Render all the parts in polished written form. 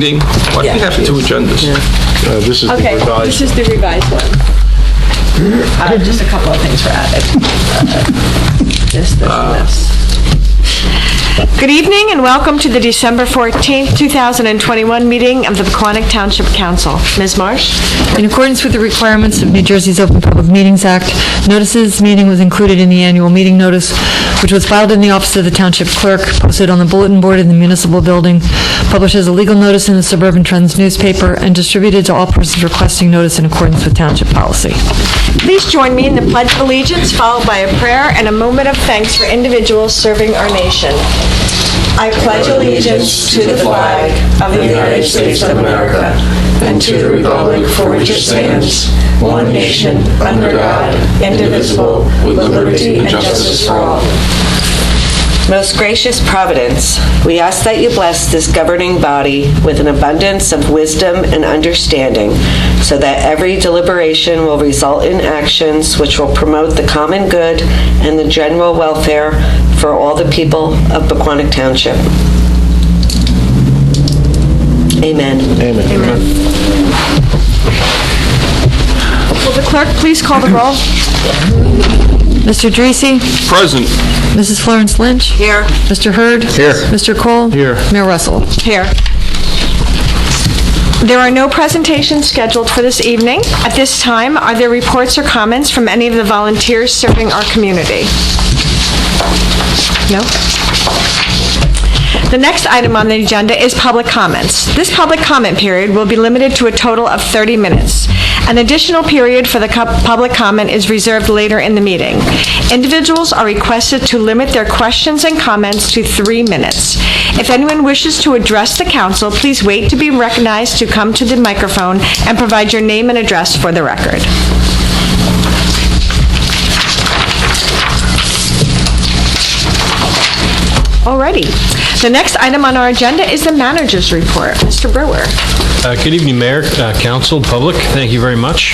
Why do you have two agendas? This is the Okay, revised. this is the revised one. Just a couple of things were added. This, and this. Good evening and welcome to the December 14th, 2021 meeting of the Pequannock Township Council. Ms. Marsh? In accordance with the requirements of New Jersey's Open Public Meetings Act, notice of this meeting was included in the annual meeting notice, which was filed in the office of the Township Clerk, posted on the bulletin board in the municipal building, published as a legal notice in the Suburban Trends newspaper, and distributed to all persons requesting notice in accordance with Township policy. Please join me in the Pledge of Allegiance, followed by a prayer and a moment of thanks for individuals serving our nation. I pledge allegiance to the flag of the United States of America and to the republic for which it stands, one nation, under God, indivisible, with liberty and justice for all. Most gracious Providence, we ask that you bless this governing body with an abundance of wisdom and understanding, so that every deliberation will result in actions which will promote the common good and the general welfare for all the people of Pequannock Township. Amen. Amen. Will the clerk please call the roll? Mr. Dreesy? Present. Mrs. Florence Lynch? Here. Mr. Hurd? Here. Mr. Cole? Here. Mayor Russell? Here. There are no presentations scheduled for this evening. At this time, are there reports or comments from any of the volunteers serving our community? No? The next item on the agenda is public comments. This public comment period will be limited to a total of 30 minutes. An additional period for the public comment is reserved later in the meeting. Individuals are requested to limit their questions and comments to 3 minutes. If anyone wishes to address the council, please wait to be recognized to come to the microphone and provide your name and address for the record. Alrighty. The next item on our agenda is the manager's report. Mr. Brewer. Good evening, Mayor, Council, public. Thank you very much.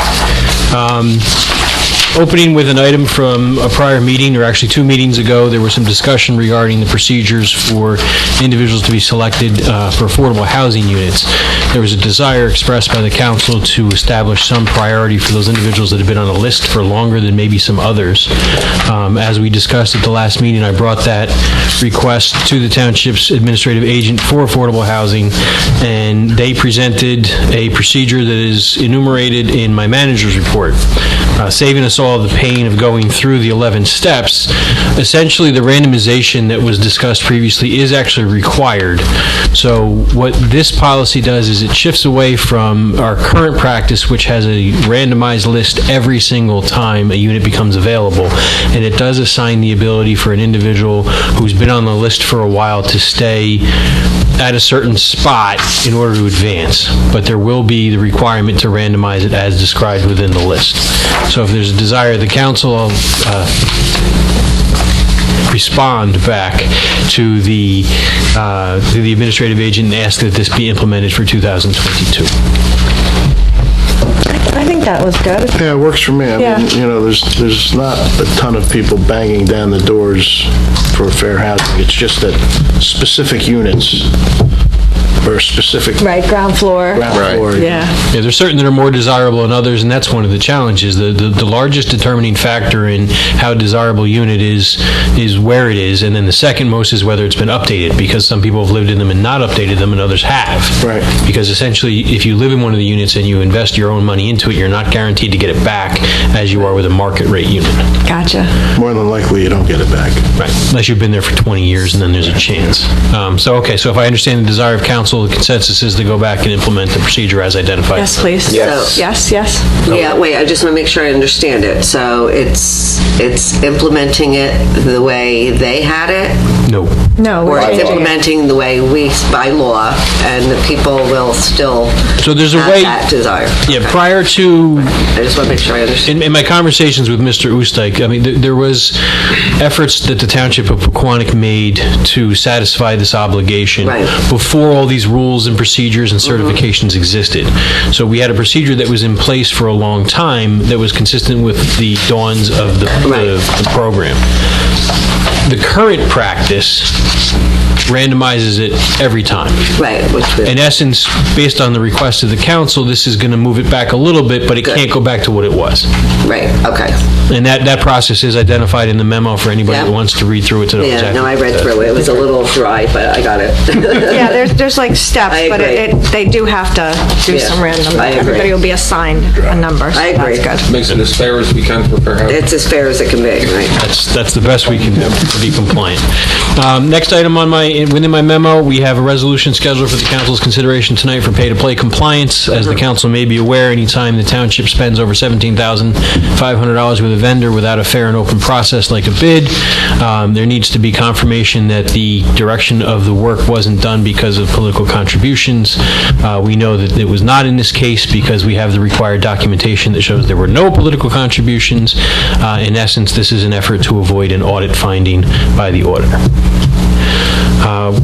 Opening with an item from a prior meeting, or actually 2 meetings ago, there was some discussion regarding the procedures for individuals to be selected for affordable housing units. There was a desire expressed by the council to establish some priority for those individuals that have been on the list for longer than maybe some others. As we discussed at the last meeting, I brought that request to the township's administrative agent for affordable housing, and they presented a procedure that is enumerated in my manager's report, saving us all the pain of going through the 11 steps. Essentially, the randomization that was discussed previously is actually required. So what this policy does is it shifts away from our current practice, which has a randomized list every single time a unit becomes available, and it does assign the ability for an individual who's been on the list for a while to stay at a certain spot in order to advance, but there will be the requirement to randomize it as described within the list. So if there's a desire of the council, I'll respond back to the administrative agent and ask that this be implemented for 2022. I think that was good. Yeah, it works for me. I mean, there's not a ton of people banging down the doors for fair housing. It's just that specific units or specific Right, ground floor. floor. Yeah. Yeah, there's certain that are more desirable than others, and that's one of the challenges. The largest determining factor in how desirable a unit is where it is, and then the second most is whether it's been updated, because some people have lived in them and not updated them, and others have. Right. Because essentially, if you live in one of the units and you invest your own money into it, you're not guaranteed to get it back as you are with a market rate unit. Gotcha. More than likely, you don't get it back. Right. Unless you've been there for 20 years, and then there's a chance. So if I understand the desire of council, the consensus is to go back and implement the procedure as identified. Yes, please. Yes. Yes, yes. Yeah, wait, I just want to make sure I understand it. So it's implementing it the way they had it? No. No, Or we're it's changing it. implementing the way we, by law, and the people will still So there's a have way. that desire? Yeah, Okay. prior to I just want to make sure I understand. In my conversations with Mr. Oostdijk, I mean, there was efforts that the Township of Pequannock made to satisfy this obligation Right. before all these rules and procedures and certifications existed. So we had a procedure that was in place for a long time that was consistent with the dawns of the program. The current practice randomizes it every time. Right, which would... In essence, based on the request of the council, this is going to move it back a little bit, but it can't go back to what it was. Right, okay. And that process is identified in the memo for anybody that wants to read through it to know Yeah, exactly. no, I read through it. It was a little dry, but I got it. Yeah, there's like steps, I but agree. they do have to do Yeah, some random. I agree. Everybody will be assigned a number, so I agree. that's good. Makes it as fair as we can for fair housing. It's as fair as it can be, right? That's the best we can do to be compliant. Next item within my memo, we have a resolution scheduled for the council's consideration tonight for pay-to-play compliance. As the council may be aware, anytime the township spends over $17,500 with a vendor without a fair and open process like a bid, there needs to be confirmation that the direction of the work wasn't done because of political contributions. We know that it was not in this case because we have the required documentation that shows there were no political contributions. In essence, this is an effort to avoid an audit finding by the auditor. On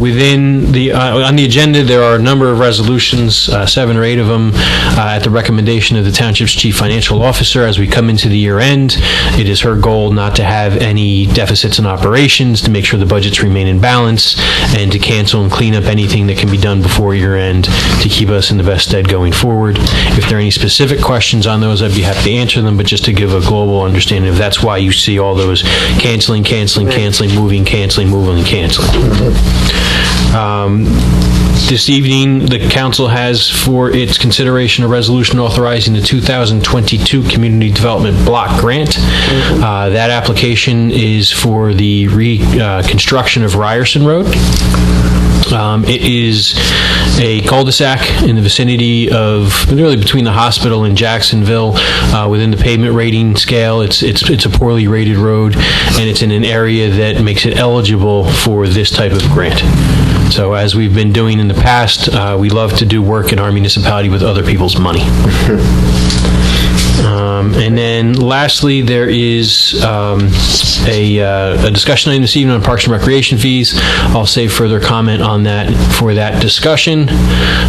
the agenda, there are a number of resolutions, 7 or 8 of them, at the recommendation of the township's chief financial officer. As we come into the year end, it is her goal not to have any deficits in operations, to make sure the budgets remain in balance, and to cancel and clean up anything that can be done before year end to keep us in the best stead going forward. If there are any specific questions on those, I'd be happy to answer them, but just to give a global understanding of that's why you see all those canceling, moving, and canceling. This evening, the council has for its consideration a resolution authorizing the 2022 Community Development Block Grant. That application is for the reconstruction of Ryerson Road. It is a cul-de-sac in the vicinity of, literally between the hospital and Jacksonville, within the pavement rating scale. It's a poorly rated road, and it's in an area that makes it eligible for this type of grant. So as we've been doing in the past, we love to do work in our municipality with other people's money. And then lastly, there is a discussion item this evening on Parks and Recreation fees. I'll save further comment on that for that discussion.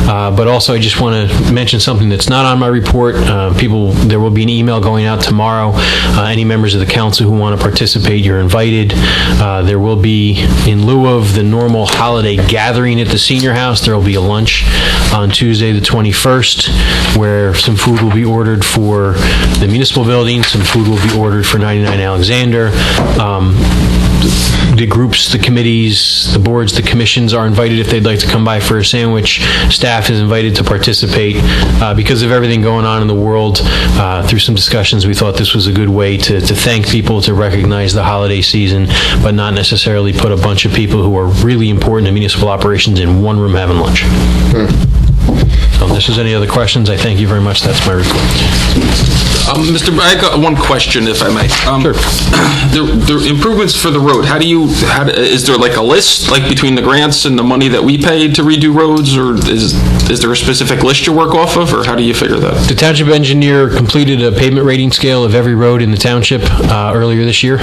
But also, I just want to mention something that's not on my report. There will be an email going out tomorrow. Any members of the council who want to participate, you're invited. There will be, in lieu of the normal holiday gathering at the senior house, there will be a lunch on Tuesday the 21st, where some food will be ordered for the municipal building, some food will be ordered for 99 Alexander. The groups, the committees, the boards, the commissions are invited if they'd like to come by for a sandwich. Staff is invited to participate. Because of everything going on in the world, through some discussions, we thought this was a good way to thank people, to recognize the holiday season, but not necessarily put a bunch of people who are really important to municipal operations in one room having lunch. Unless there's any other questions, I thank you very much. That's my report. Mr. I got one question, if I may. Sure. The improvements for the road, is there like a list, like between the grants and the money that we paid to redo roads, or is there a specific list you work off of, or how do you figure that? The township engineer completed a pavement rating scale of every road in the township earlier this year,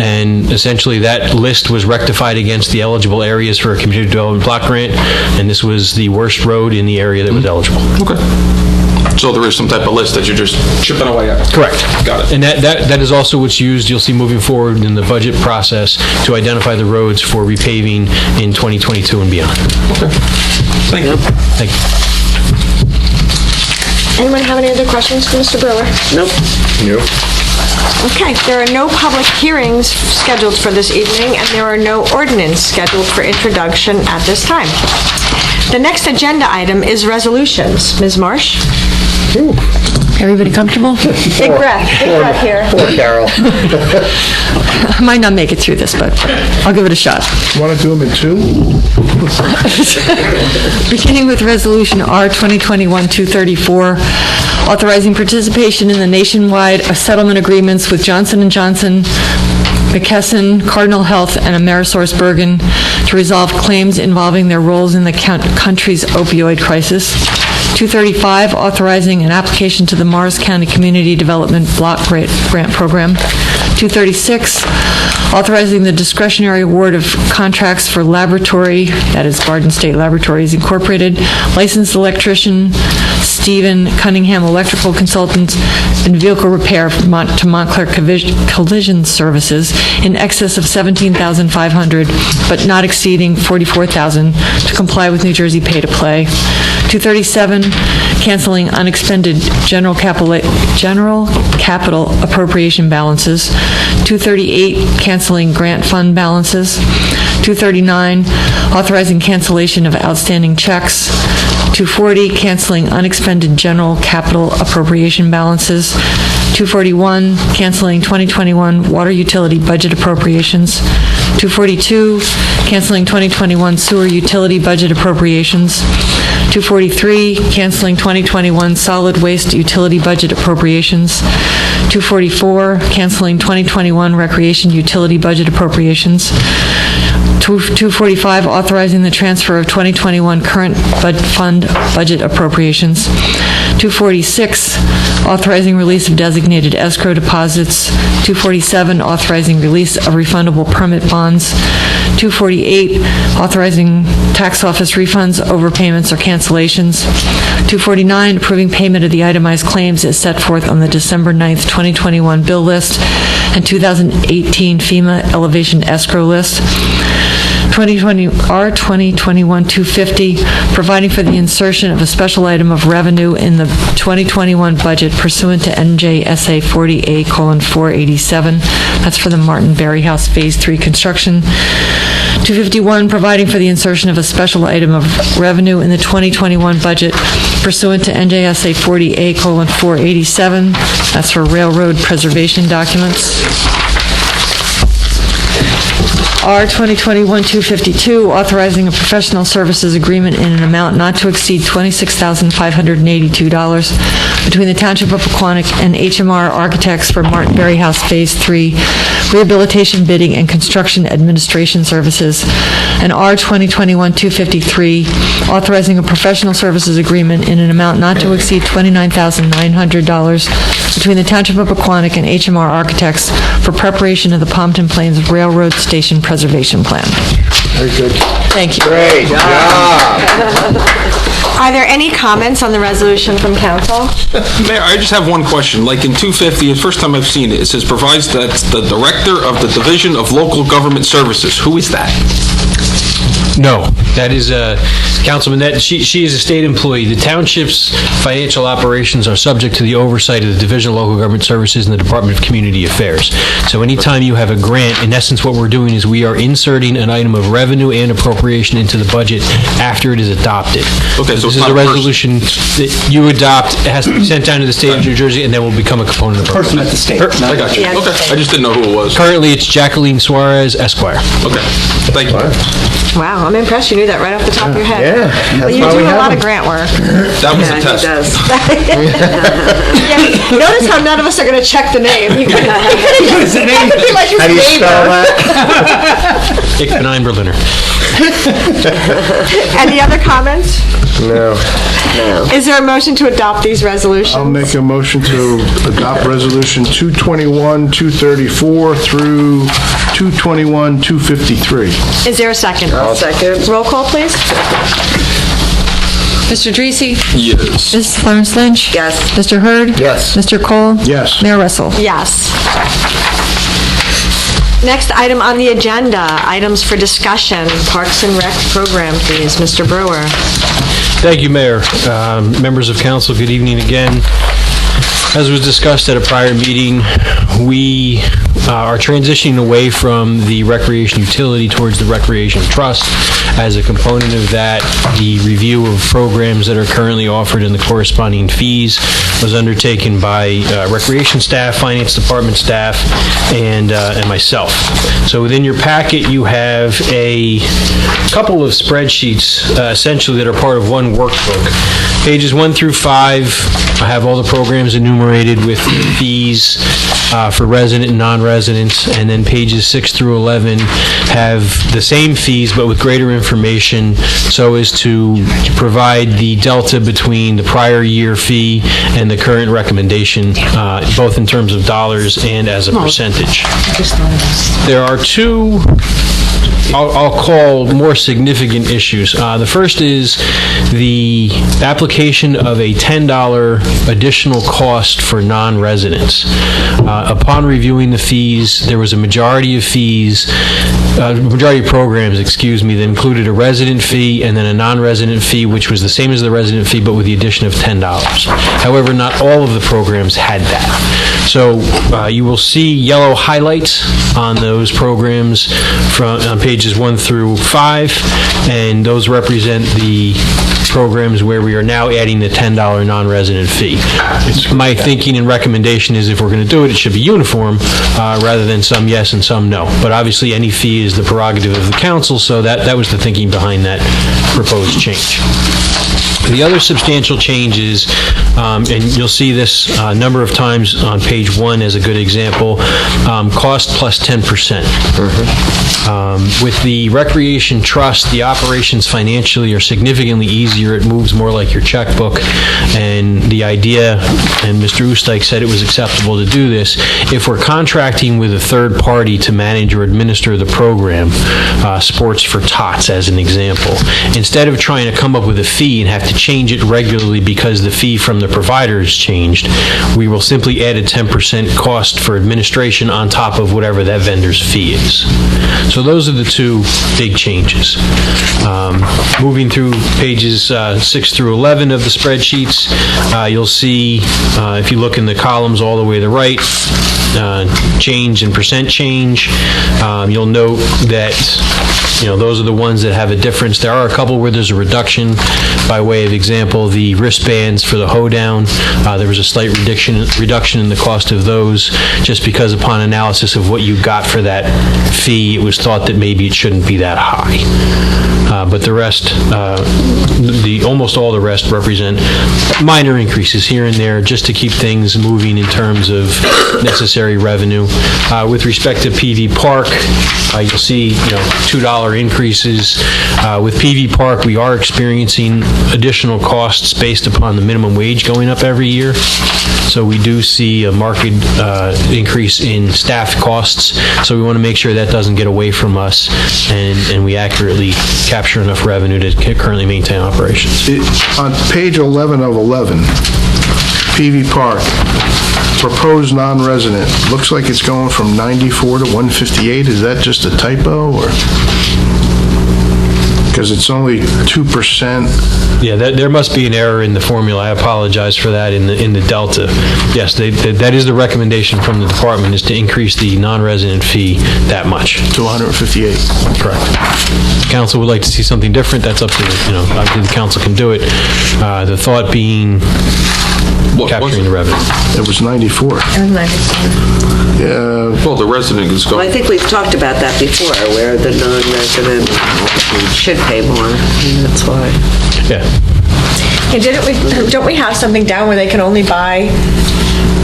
and essentially that list was rectified against the eligible areas for a community development block grant, and this was the worst road in the area that was eligible. Okay. So there is some type of list that you're just chipping away at? Correct. Got it. And that is also what's used, you'll see moving forward in the budget process, to identify the roads for repaving in 2022 and beyond. Okay. Thank you. Thank you. Anyone have any other questions for Mr. Brewer? Nope. Okay, there are no public hearings scheduled for this evening, and there are no ordinance scheduled for introduction at this time. The next agenda item is resolutions. Ms. Marsh? Everybody comfortable? Big breath here. Poor Carol. I might not make it through this, but I'll give it a shot. Want to do them in two? Beginning with Resolution R 2021-234, authorizing participation in the nationwide settlement agreements with Johnson & Johnson, McKesson, Cardinal Health, and AmerisourceBergen to resolve claims involving their roles in the country's opioid crisis. 235, authorizing an application to the Morris County Community Development Block Grant Program. 236, authorizing the discretionary award of contracts for laboratory, that is Barden State Laboratories Incorporated, licensed electrician Stephen Cunningham Electrical Consultants, and vehicle repair to Montclair Collision Services in excess of $17,500, but not exceeding $44,000 to comply with New Jersey pay-to-play. 237, canceling unexpended general capital appropriation balances. 238, canceling grant fund balances. 239, authorizing cancellation of outstanding checks. 240, canceling unexpended general capital appropriation balances. 241, canceling 2021 water utility budget appropriations. 242, canceling 2021 sewer utility budget appropriations. 243, canceling 2021 solid waste utility budget appropriations. 244, canceling 2021 recreation utility budget appropriations. 245, authorizing the transfer of 2021 current fund budget appropriations. 246, authorizing release of designated escrow deposits. 247, authorizing release of refundable permit bonds. 248, authorizing tax office refunds, overpayments, or cancellations. 249, approving payment of the itemized claims as set forth on the December 9th, 2021 bill list and 2018 FEMA elevation escrow list. 2021-250, providing for the insertion of a special item of revenue in the 2021 budget pursuant to NJSA 40A:487. That's for the Martin Berry House Phase 3 construction. 251, providing for the insertion of a special item of revenue in the 2021 budget pursuant to NJSA 40A:487. That's for railroad preservation documents. R 2021-252, authorizing a professional services agreement in an amount not to exceed $26,582 between the Township of Pequannock and HMR Architects for Martin Berry House Phase 3 rehabilitation bidding and construction administration services. And R 2021-253, authorizing a professional services agreement in an amount not to exceed $29,900 between the Township of Pequannock and HMR Architects for preparation of the Pompton Plains Railroad Station Preservation Plan. Very good. Thank you. Great job. Are there any comments on the resolution from council? Mayor, I just have one question. Like in 250, the first time I've seen it, it says provides that the Director of the Division of Local Government Services. Who is that? No, that is Councilman. She is a state employee. The township's financial operations are subject to the oversight of the Division of Local Government Services and the Department of Community Affairs. So anytime you have a grant, in essence, what we're doing is we are inserting an item of revenue and appropriation into the budget after it is adopted. Okay, so this it's is not a a resolution that you adopt. It has to be sent down to the state of New Jersey, and then will become a component of the Person at the state. I got you. Yeah. Okay, I just didn't know who it was. Currently, it's Jacqueline Suarez, Esquire. Okay, thank you. Wow, I'm impressed you knew that right off the top of your head. Yeah, Well, that's you why do we a have lot of them. grant work. That was Yeah, a he test. does. Yeah, notice how none of us are going to check the name. You could What's the name? be like his How do you spell neighbor. that? Ich bin ein Berliner. Any other comments? No. Is there a motion to adopt these resolutions? I'll make a motion to adopt Resolution 221-234 through 221-253. Is there a second? I'll second. Roll call, please. Mr. Dreesy? Yes. Mrs. Florence Lynch? Yes. Mr. Hurd? Yes. Mr. Cole? Yes. Mayor Russell? Yes. Next item on the agenda, items for discussion, Parks and Rec program, please. Mr. Brewer. Thank you, Mayor. Members of council, good evening again. As was discussed at a prior meeting, we are transitioning away from the recreation utility towards the recreation trust. As a component of that, the review of programs that are currently offered and the corresponding fees was undertaken by recreation staff, finance department staff, and myself. So within your packet, you have a couple of spreadsheets, essentially, that are part of one workbook. Pages 1 through 5, I have all the programs enumerated with fees for resident and non-residents, and then pages 6 through 11 have the same fees but with greater information so as to provide the delta between the prior year fee and the current recommendation, both in terms of dollars and as a percentage. There are two I'll call more significant issues. The first is the application of a $10 additional cost for non-residents. Upon reviewing the fees, there was a majority of programs, that included a resident fee and then a non-resident fee, which was the same as the resident fee, but with the addition of $10. However, not all of the programs had that. So you will see yellow highlights on those programs on pages 1 through 5, and those represent the programs where we are now adding the $10 non-resident fee. My thinking and recommendation is if we're going to do it, it should be uniform rather than some yes and some no. But obviously, any fee is the prerogative of the council, so that was the thinking behind that proposed change. The other substantial change is, and you'll see this a number of times on page 1 as a good example, cost plus 10%. With the Recreation Trust, the operations financially are significantly easier. It moves more like your checkbook. And the idea, and Mr. Oostdike said it was acceptable to do this, if we're contracting with a third party to manage or administer the program, Sports for Tots as an example, instead of trying to come up with a fee and have to change it regularly because the fee from the provider has changed, we will simply add a 10% cost for administration on top of whatever that vendor's fee is. So those are the two big changes. Moving through pages 6 through 11 of the spreadsheets, you'll see, if you look in the columns all the way to the right, change and percent change. You'll note that those are the ones that have a difference. There are a couple where there's a reduction. By way of example, the wristbands for the hoedown, there was a slight reduction in the cost of those, just because upon analysis of what you got for that fee, it was thought that maybe it shouldn't be that high. But the rest, almost all the rest represent minor increases here and there, just to keep things moving in terms of necessary revenue. With respect to PV Park, you'll see $2 increases. With PV Park, we are experiencing additional costs based upon the minimum wage going up every year. So we do see a marked increase in staff costs. So we want to make sure that doesn't get away from us, and we accurately capture enough revenue to currently maintain operations. On page 11 of 11, PV Park, proposed non-resident, looks like it's going from 94 to 158. Is that just a typo, or? Because it's only 2%. Yeah, there must be an error in the formula. I apologize for that in the delta. Yes, that is the recommendation from the department, is to increase the non-resident fee that much. To 158. Correct. Council would like to see something different. That's up to obviously the council can do it. The thought being capturing the revenue. It was 94. Yeah. Well, the resident is Well, I going. think we've talked about that before, where the non-resident should pay more, and that's why. Yeah. Don't we have something down where they can only buy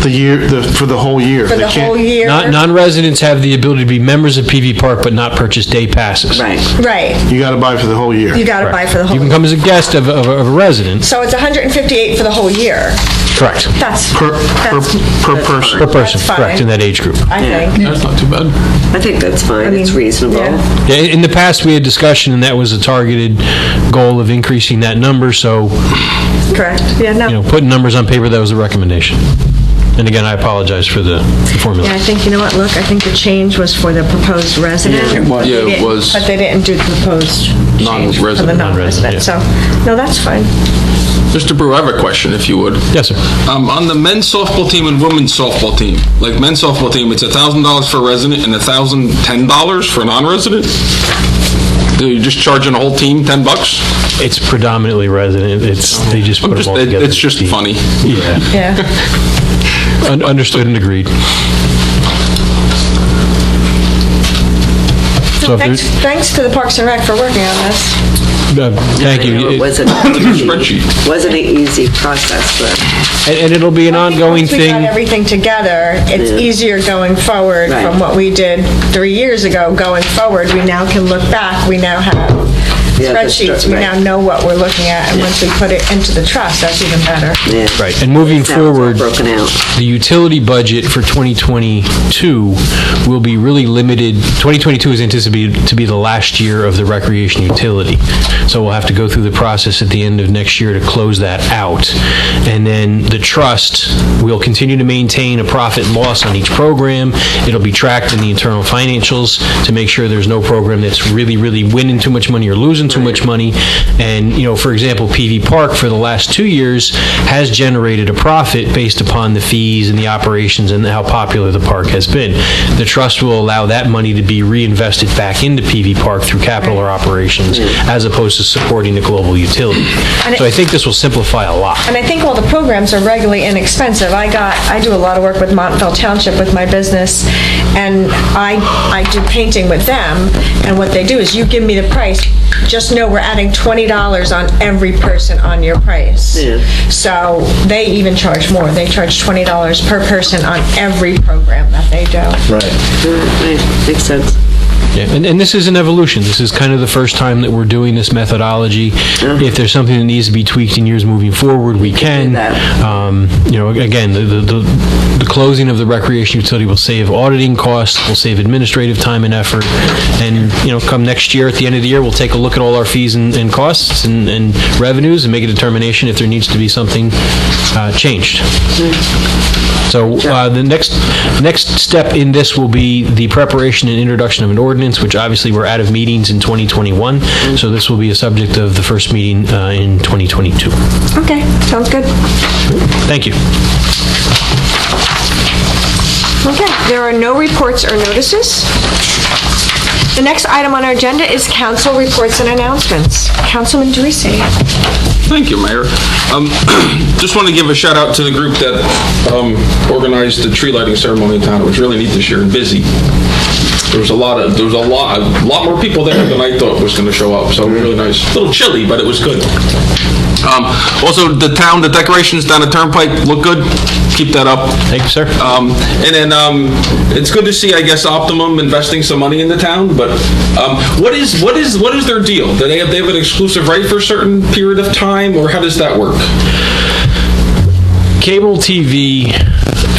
For the whole year. for They the can't- whole year? Non-residents have the ability to be members of PV Park but not purchase day passes. Right. Right. You got to buy for the whole year. You got to buy for the whole You can come as a guest of a resident. So it's 158 for the whole year. Correct. That's Per person. Per person, That's fine. correct, in that age group. I think. That's not too bad. I think that's fine, it's reasonable. yeah. Yeah, in the past, we had discussion, and that was a targeted goal of increasing that number, so, Correct. Yeah, no. putting numbers on paper, that was the recommendation. And again, I apologize for the formula. Yeah, I think, you know what, look, I think the change was for the proposed resident. Yeah, it was. But they didn't do the proposed change for the Non-resident. non-resident, so, no, that's fine. Mr. Brewer, I have a question, if you would. Yes, sir. On the men's softball team and women's softball team, like men's softball team, it's $1,000 for a resident and $1,010 for a non-resident? You're just charging a whole team $10? It's predominantly resident. They just put them all together. It's just funny. Yeah. Yeah. Understood and agreed. So if Thanks to the Parks and Rec for working on this. thank I know you. it wasn't Spreadsheet. wasn't an easy process, but And it'll be an ongoing Once we got thing. everything together, it's easier going forward Right. from what we did 3 years ago. Going forward, we now can look back. We now have Yeah, the spreadsheets, we right. now know what we're looking at, and once we put it into the trust, that's even better. Yeah. Right, and moving Now it's all forward, broken out. the utility budget for 2022 will be really limited. 2022 is anticipated to be the last year of the recreation utility. So we'll have to go through the process at the end of next year to close that out. And then the trust will continue to maintain a profit and loss on each program. It'll be tracked in the internal financials to make sure there's no program that's really, really winning too much money or losing too much money. And, for example, PV Park for the last 2 years has generated a profit based upon the fees and the operations and how popular the park has been. The trust will allow that money to be reinvested back into PV Park through capital or operations as opposed to supporting the global utility. So I think this will simplify a lot. And I think all the programs are regularly inexpensive. I do a lot of work with Untitled Township with my business, and I do painting with them, and what they do is you give me the price, just know we're adding $20 on every person on your price. Yeah. So they even charge more. They charge $20 per person on every program that they do. Right. Right. Makes sense. Yeah, and this is an evolution. This is kind of the first time that we're doing this methodology. If there's something that needs to be tweaked in years moving forward, we can. Again, the closing of the recreation utility will save auditing costs, will save administrative time and effort, and come next year, at the end of the year, we'll take a look at all our fees and costs and revenues and make a determination if there needs to be something changed. So the next step in this will be the preparation and introduction of an ordinance, which obviously we're out of meetings in 2021, so this will be a subject of the first meeting in 2022. Okay, sounds good. Thank you. Okay, there are no reports or notices. The next item on our agenda is council reports and announcements. Councilman Dreese. Thank you, Mayor. Just want to give a shout out to the group that organized the tree lighting ceremony in town. It was really neat this year and busy. There was a lot more people there than I thought was going to show up. So it was really nice. A little chilly, but it was good. Also, the decorations down the Turnpike look good. Keep that up. Thank you, sir. And then it's good to see, I guess, Optimum investing some money in the town. But what is their deal? Do they have an exclusive right for a certain period of time, or how does that work? Cable TV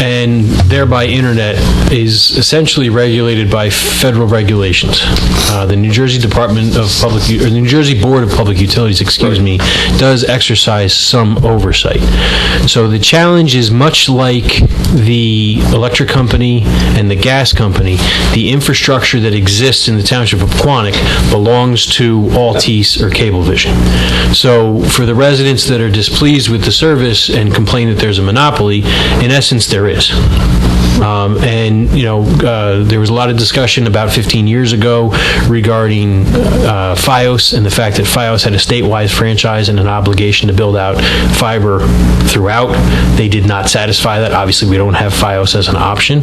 and thereby internet is essentially regulated by federal regulations. The New Jersey the New Jersey Board of Public Utilities, does exercise some oversight. So the challenge is much like the electric company and the gas company. The infrastructure that exists in the township of Pequannock belongs to Altice or Cablevision. So for the residents that are displeased with the service and complain that there's a monopoly, in essence there is. There was a lot of discussion about 15 years ago regarding FiOS and the fact that FiOS had a statewide franchise and an obligation to build out fiber throughout. They did not satisfy that. Obviously, we don't have FiOS as an option.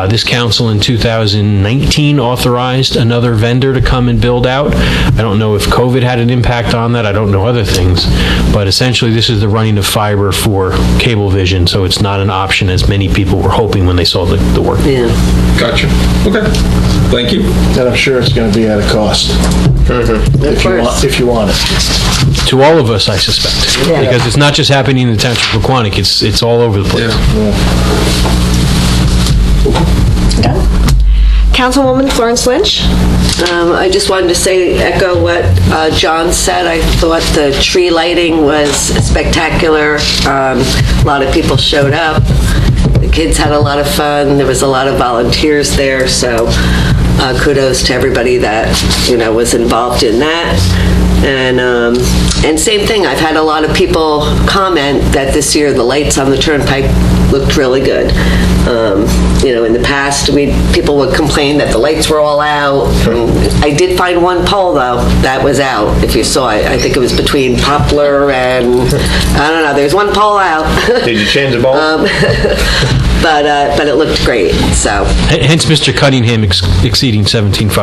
This council in 2019 authorized another vendor to come and build out. I don't know if COVID had an impact on that. I don't know other things. But essentially, this is the running of fiber for Cablevision, so it's not an option as many people were hoping when they saw the work. Yeah. Gotcha. Okay. Thank you. And I'm sure it's going to be at a cost. If you want it. To all of us, I suspect. Yeah. Because it's not just happening in the township of Pequannock, it's all over the place. Councilwoman Florence Lynch. I just wanted to echo what John said. I thought the tree lighting was spectacular. A lot of people showed up. The kids had a lot of fun. There was a lot of volunteers there, so kudos to everybody that was involved in that. And same thing, I've had a lot of people comment that this year the lights on the Turnpike looked really good. In the past, people would complain that the lights were all out. I did find one pole, though, that was out. If you saw it, I think it was between Poplar and, I don't know, there's one pole out. Did you change the bulb? But it looked great, so. Hence Mr. Cunningham exceeding 17.5.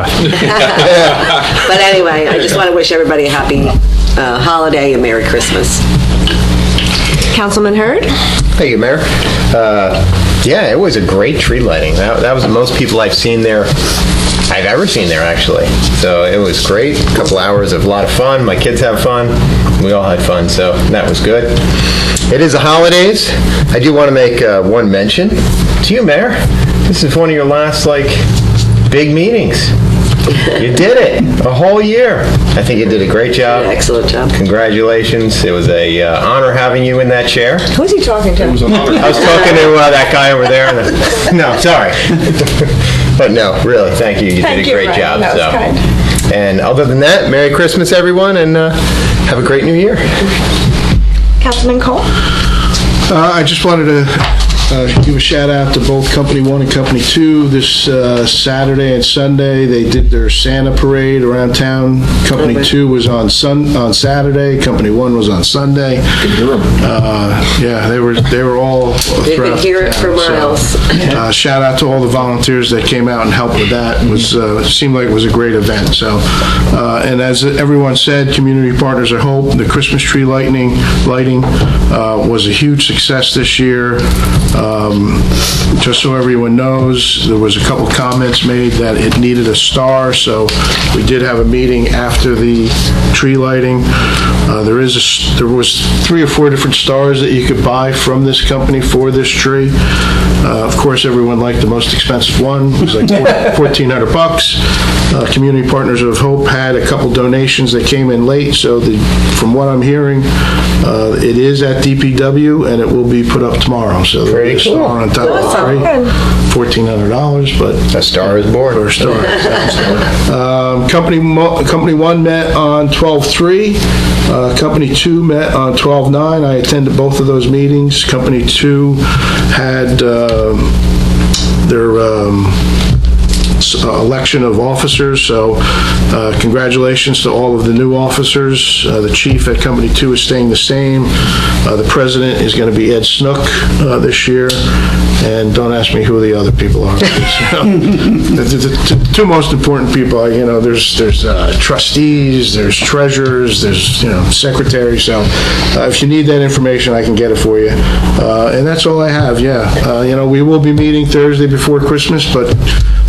But anyway, I just want to wish everybody a happy holiday and Merry Christmas. Councilman Hurd. Thank you, Mayor. Yeah, it was a great tree lighting. That was the most people I've seen there I've ever seen there, actually. So it was great. A couple hours of a lot of fun. My kids have fun. We all had fun, so that was good. It is the holidays. I do want to make one mention to you, Mayor. This is one of your last, big meetings. You did it, a whole year. I think you did a great job. Excellent job. Congratulations. It was a honor having you in that chair. Who's he talking to? It was an honor. I was talking to that guy over there. No, sorry. But no, really, thank you. You did a great job. That was kind. And other than that, Merry Christmas, everyone, and have a great New Year. Councilman Cole? I just wanted to give a shout out to both Company 1 and Company 2. This Saturday and Sunday, they did their Santa parade around town. Company 2 was on Saturday. Company 1 was on Sunday. Yeah, they were all You throughout could hear it for town. miles. Shout out to all the volunteers that came out and helped with that. It seemed like it was a great event. So, and as everyone said, Community Partners of Hope, the Christmas tree lighting was a huge success this year. Just so everyone knows, there was a couple comments made that it needed a star, so we did have a meeting after the tree lighting. There was 3 or 4 different stars that you could buy from this company for this tree. Of course, everyone liked the most expensive one. It was like $1,400. Community Partners of Hope had a couple donations that came in late, so from what I'm hearing, it is at DPW and it will be put up tomorrow. So there'll be a star on top of the tree. $1,400, but A star is born. or a star. Company 1 met on 12/3. Company 2 met on 12/9. I attended both of those meetings. Company 2 had their election of officers, so congratulations to all of the new officers. The chief at Company 2 is staying the same. The president is going to be Ed Snook this year, and don't ask me who the other people are. The 2 most important people, there's trustees, there's treasurers, there's secretaries, so if you need that information, I can get it for you. And that's all I have, we will be meeting Thursday before Christmas, but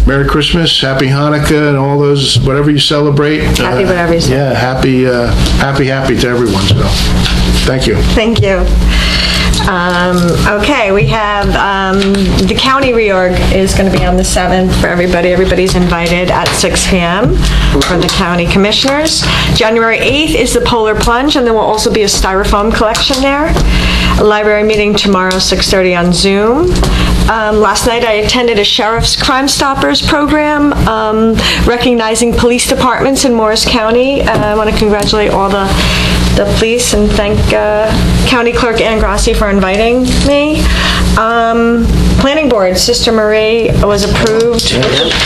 Merry Christmas, Happy Hanukkah, and all those, whatever you celebrate. Happy whatever you celebrate. Yeah, happy to everyone, so, thank you. Thank you. Okay, we have, the county reorg is going to be on the 7th for everybody. Everybody's invited at 6 p.m. for the county commissioners. January 8th is the Polar Plunge, and there will also be a styrofoam collection there. A library meeting tomorrow, 6:30 on Zoom. Last night I attended a Sheriff's Crime Stoppers program, recognizing police departments in Morris County. I want to congratulate all the police and thank County Clerk Ann Grassi for inviting me. Planning Board, Sister Marie was approved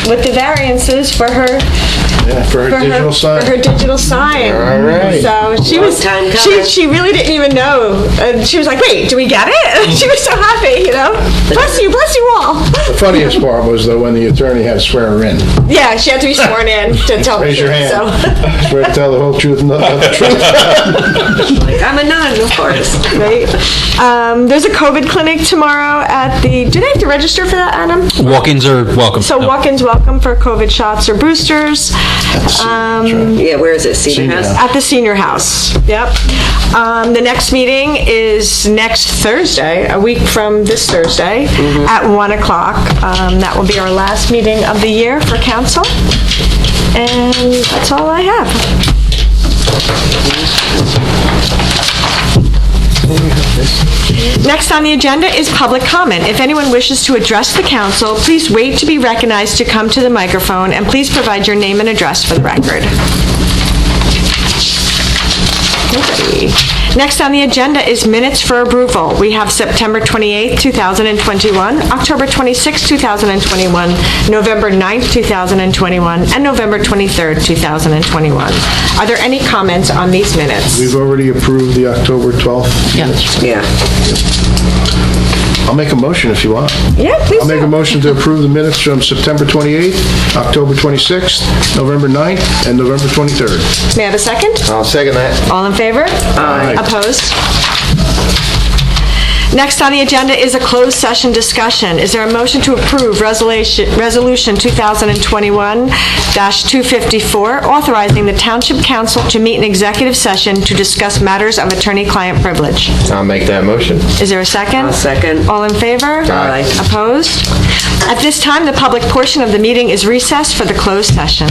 with the variances for her For her digital sign. For her digital sign. All right. So she was, Long time coming. she really didn't even know. And she was like, wait, do we get it? She was so happy, Bless you all. The funniest part was, though, when the attorney had to swear her in. Yeah, she had to be sworn in to tell Raise the your truth, hand. so. Swear to tell the whole truth and nothing but the truth. I'm a nun, of course. Right. There's a COVID clinic tomorrow at the, do they have to register for that, Adam? Walk-ins are welcome. So walk-ins welcome for COVID shots or boosters. Yeah, where is it? Senior House? At the senior house, yep. The next meeting is next Thursday, a week from this Thursday, at 1 o'clock. That will be our last meeting of the year for council. And that's all I have. Next on the agenda is public comment. If anyone wishes to address the council, please wait to be recognized to come to the microphone, and please provide your name and address for the record. Nobody. Next on the agenda is minutes for approval. We have September 28th, 2021, October 26th, 2021, November 9th, 2021, and November 23rd, 2021. Are there any comments on these minutes? We've already approved the October 12th minutes. Yeah. I'll make a motion if you want. Yeah, please I'll make a do. motion to approve the minutes from September 28th, October 26th, November 9th, and November 23rd. May I have a second? I'll second that. All in favor? Aye. Opposed? Next on the agenda is a closed session discussion. Is there a motion to approve Resolution 2021-254, authorizing the Township Council to meet in executive session to discuss matters of attorney-client privilege? I'll make that motion. Is there a second? I'll second. All in favor? Aye. Opposed? At this time, the public portion of the meeting is recessed for the closed session.